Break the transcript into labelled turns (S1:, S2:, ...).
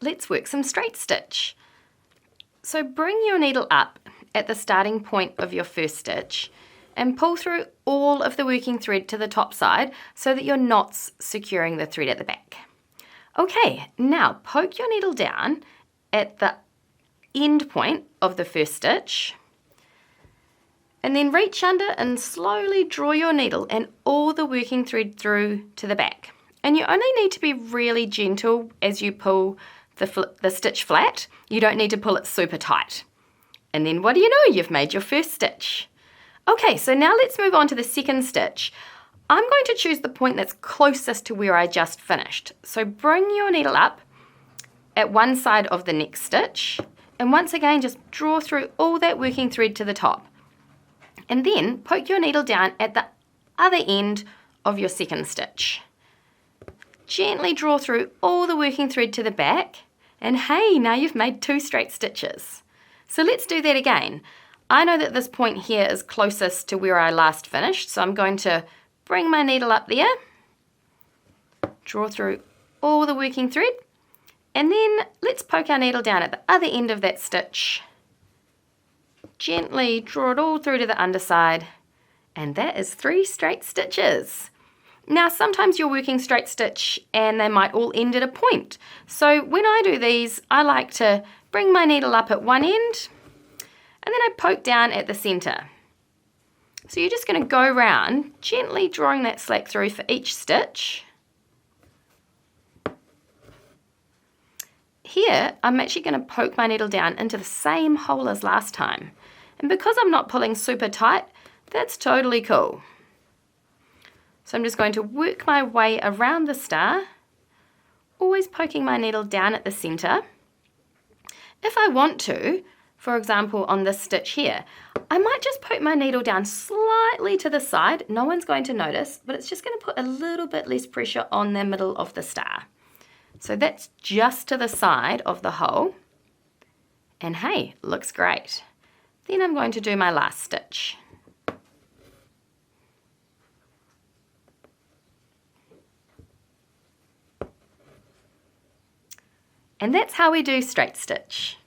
S1: let's work some straight stitch. So bring your needle up at the starting point of your first stitch and pull through all of the working thread to the top side so that your knot's securing the thread at the back. Okay, now poke your needle down at the end point of the first stitch and then reach under and slowly draw your needle and all the working thread through to the back. And you only need to be really gentle as you pull the stitch flat. You don't need to pull it super tight. And then what do you know? You've made your first stitch. Okay, so now let's move on to the second stitch. I'm going to choose the point that's closest to where I just finished. So bring your needle up at one side of the next stitch and once again just draw through all that working thread to the top. And then poke your needle down at the other end of your second stitch. Gently draw through all the working thread to the back, and hey, now you've made 2 straight stitches. So let's do that again. I know that this point here is closest to where I last finished, so I'm going to bring my needle up there, draw through all the working thread, and then let's poke our needle down at the other end of that stitch. Gently draw it all through to the underside, and that is 3 straight stitches. Now sometimes you're working straight stitch and they might all end at a point. So when I do these, I like to bring my needle up at one end and then I poke down at the center. So you're just going to go round, gently drawing that slack through for each stitch. Here, I'm actually going to poke my needle down into the same hole as last time. And because I'm not pulling super tight, that's totally cool. So I'm just going to work my way around the star, always poking my needle down at the center. If I want to, for example on this stitch here, I might just poke my needle down slightly to the side. No one's going to notice, but it's just going to put a little bit less pressure on the middle of the star. So that's just to the side of the hole. And hey, looks great. Then I'm going to do my last stitch. And that's how we do straight stitch.